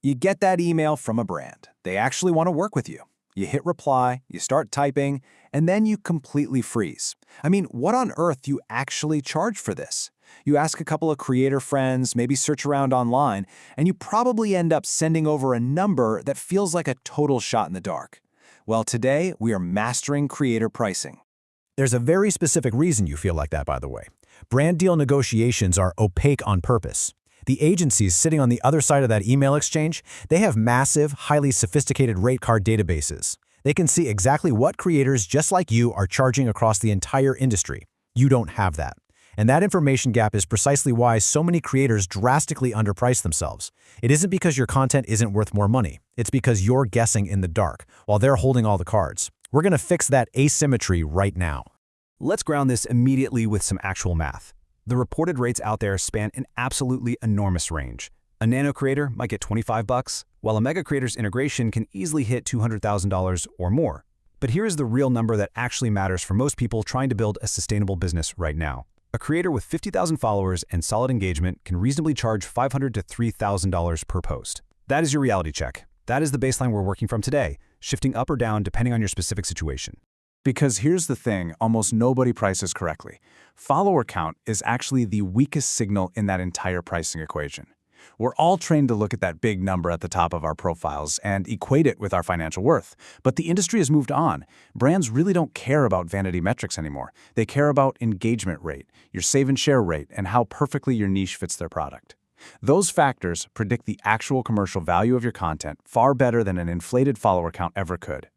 You get that email from a brand. They actually want to work with you. You hit reply, you start typing, and then you completely freeze. I mean, what on earth do you actually charge for this? You ask a couple of creator friends, maybe search around online, and you probably end up sending over a number that feels like a total shot in the dark. Well, today we are mastering creator pricing. There's a very specific reason you feel like that, by the way. Brand deal negotiations are opaque on purpose. The agencies sitting on the other side of that email exchange, they have massive, highly sophisticated rate card databases. They can see exactly what creators just like you are charging across the entire industry. You don't have that. And that information gap is precisely why so many creators drastically underprice themselves. It isn't because your content isn't worth more money. It's because you're guessing in the dark, while they're holding all the cards. We're going to fix that asymmetry right now. Let's ground this immediately with some actual math. The reported rates out there span an absolutely enormous range. A nano creator might get $25, while a mega creator's integration can easily hit $200,000 or more. But here is the real number that actually matters for most people trying to build a sustainable business right now. A creator with 50,000 followers and solid engagement can reasonably charge $500 to $3,000 per post. That is your reality check. That is the baseline we're working from today, shifting up or down depending on your specific situation. Because here's the thing, almost nobody prices correctly. Follower count is actually the weakest signal in that entire pricing equation. We're all trained to look at that big number at the top of our profiles and equate it with our financial worth. But the industry has moved on. Brands really don't care about vanity metrics anymore. They care about engagement rate, your save and share rate, and how perfectly your niche fits their product. Those factors predict the actual commercial value of your content far better than an inflated follower count ever could.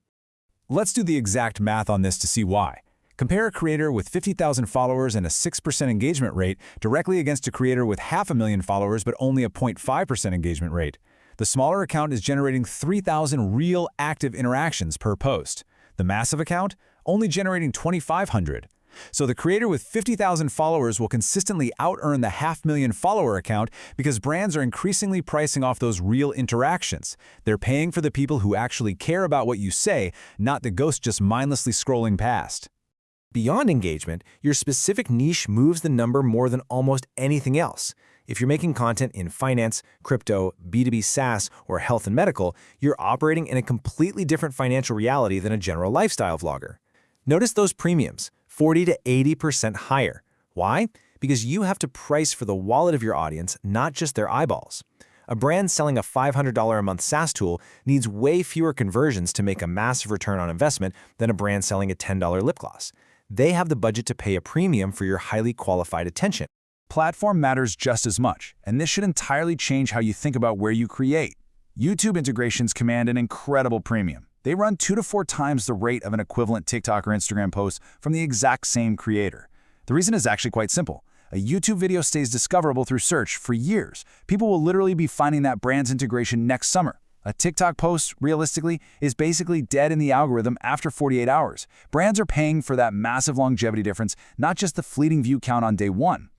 Let's do the exact math on this to see why. Compare a creator with 50,000 followers and a 6% engagement rate directly against a creator with 500,000 followers but only a 0.5% engagement rate. The smaller account is generating 3,000 real active interactions per post. The massive account only generating 2,500. So the creator with 50,000 followers will consistently out-earn the 500,000 follower account because brands are increasingly pricing off those real interactions. They're paying for the people who actually care about what you say, not the ghost just mindlessly scrolling past. Beyond engagement, your specific niche moves the number more than almost anything else. If you're making content in finance, crypto, B2B SaaS, or health and medical, you're operating in a completely different financial reality than a general lifestyle vlogger. Notice those premiums, 40 to 80% higher. Why? Because you have to price for the wallet of your audience, not just their eyeballs. A brand selling a $500 a month SaaS tool needs way fewer conversions to make a massive return on investment than a brand selling a $10 lip gloss. They have the budget to pay a premium for your highly qualified attention. Platform matters just as much, and this should entirely change how you think about where you create. YouTube integrations command an incredible premium. They run 2 to 4 times the rate of an equivalent TikTok or Instagram post from the exact same creator. The reason is actually quite simple. A YouTube video stays discoverable through search for years. People will literally be finding that brand's integration next summer. A TikTok post, realistically, is basically dead in the algorithm after 48 hours. Brands are paying for that massive longevity difference, not just the fleeting view count on day one.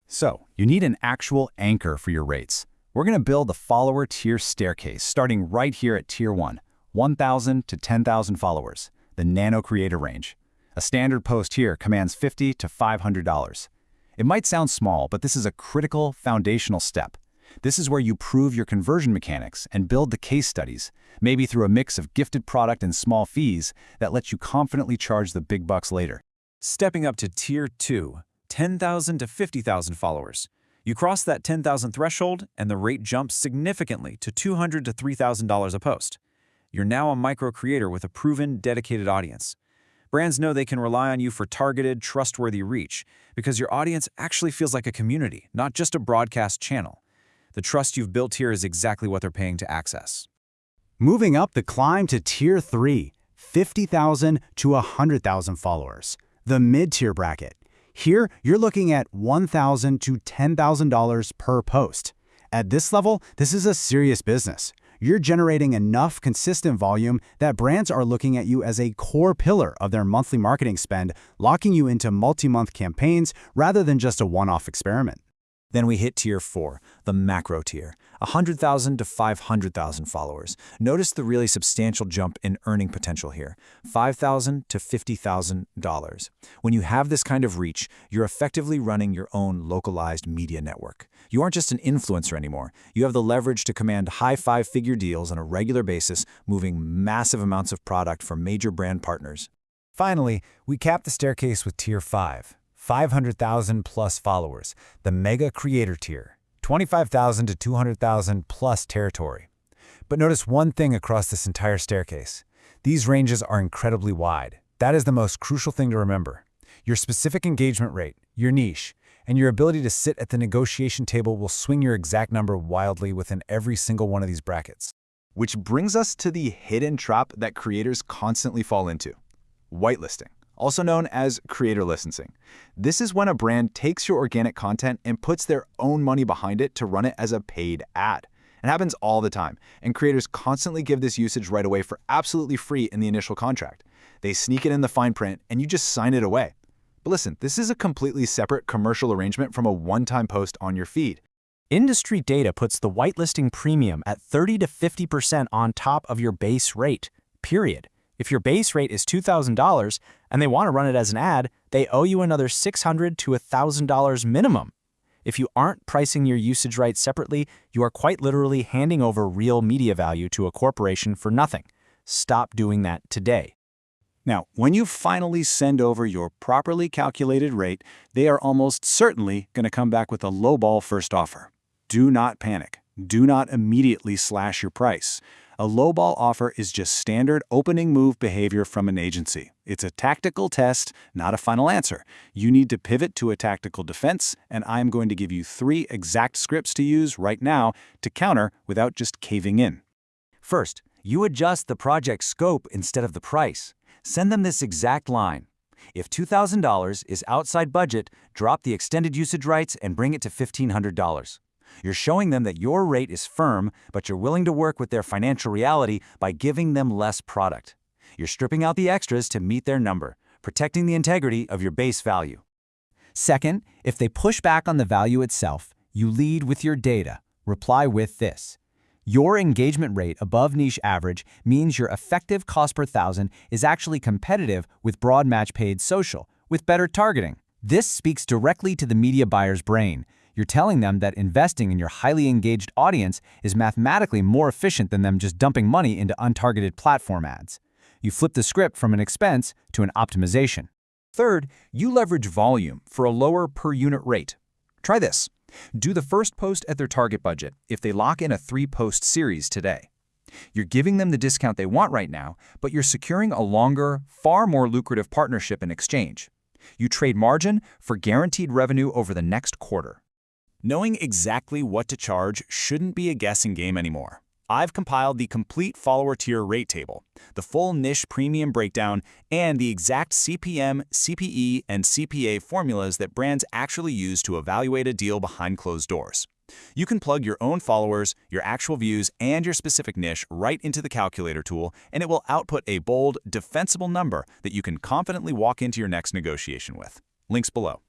So, you need an actual anchor for your rates. We're going to build the follower tier staircase, starting right here at Tier 1, 1,000 to 10,000 followers, the nano creator range. A standard post here commands $50 to $500. It might sound small, but this is a critical foundational step. This is where you prove your conversion mechanics and build the case studies, maybe through a mix of gifted product and small fees that let you confidently charge the big bucks later. Stepping up to Tier 2, 10,000 to 50,000 followers. You cross that 10,000 threshold and the rate jumps significantly to $200 to $3,000 a post. You're now a micro creator with a proven, dedicated audience. Brands know they can rely on you for targeted, trustworthy reach because your audience actually feels like a community, not just a broadcast channel. The trust you've built here is exactly what they're paying to access. Moving up the climb to Tier 3, 50,000 to 100,000 followers, the mid-tier bracket. Here, you're looking at $1,000 to $10,000 per post. At this level, this is a serious business. You're generating enough consistent volume that brands are looking at you as a core pillar of their monthly marketing spend, locking you into multi-month campaigns rather than just a one-off experiment. Then we hit tier 4, the macro tier, 100,000 to 500,000 followers. Notice the really substantial jump in earning potential here, $5,000 to $50,000. When you have this kind of reach, you're effectively running your own localized media network. You aren't just an influencer anymore. You have the leverage to command high five-figure deals on a regular basis, moving massive amounts of product for major brand partners. Finally, we cap the staircase with tier 5. 500,000 plus followers, the mega creator tier, 25,000 to 200,000 plus territory. But notice one thing across this entire staircase. These ranges are incredibly wide. That is the most crucial thing to remember. Your specific engagement rate, your niche, and your ability to sit at the negotiation table will swing your exact number wildly within every single one of these brackets. Which brings us to the hidden trap that creators constantly fall into: whitelisting, also known as creator licensing. This is when a brand takes your organic content and puts their own money behind it to run it as a paid ad. It happens all the time, and creators constantly give this usage right away for absolutely free in the initial contract. They sneak it in the fine print, and you just sign it away. But listen, this is a completely separate commercial arrangement from a one-time post on your feed. Industry data puts the whitelisting premium at 30 to 50% on top of your base rate, period. If your base rate is $2,000 and they want to run it as an ad, they owe you another $600 to $1,000 minimum. If you aren't pricing your usage rights separately, you are quite literally handing over real media value to a corporation for nothing. Stop doing that today. Now, when you finally send over your properly calculated rate, they are almost certainly going to come back with a lowball first offer. Do not panic. Do not immediately slash your price. A lowball offer is just standard opening move behavior from an agency. It's a tactical test, not a final answer. You need to pivot to a tactical defense, and I'm going to give you 3 exact scripts to use right now to counter without just caving in. First, you adjust the project scope instead of the price. Send them this exact line. If $2,000 is outside budget, drop the extended usage rights and bring it to $1,500. You're showing them that your rate is firm, but you're willing to work with their financial reality by giving them less product. You're stripping out the extras to meet their number, protecting the integrity of your base value. Second, if they push back on the value itself, you lead with your data. Reply with this. Your engagement rate above niche average means your effective cost per thousand is actually competitive with broad match paid social, with better targeting. This speaks directly to the media buyer's brain. You're telling them that investing in your highly engaged audience is mathematically more efficient than them just dumping money into untargeted platform ads. You flip the script from an expense to an optimization. Third, you leverage volume for a lower per-unit rate. Try this. Do the first post at their target budget if they lock in a 3-post series today. You're giving them the discount they want right now, but you're securing a longer, far more lucrative partnership in exchange. You trade margin for guaranteed revenue over the next quarter. Knowing exactly what to charge shouldn't be a guessing game anymore. I've compiled the complete follower tier rate table, the full niche premium breakdown, and the exact CPM, CPE, and CPA formulas that brands actually use to evaluate a deal behind closed doors. You can plug your own followers, your actual views, and your specific niche right into the calculator tool, and it will output a bold, defensible number that you can confidently walk into your next negotiation with. Links below.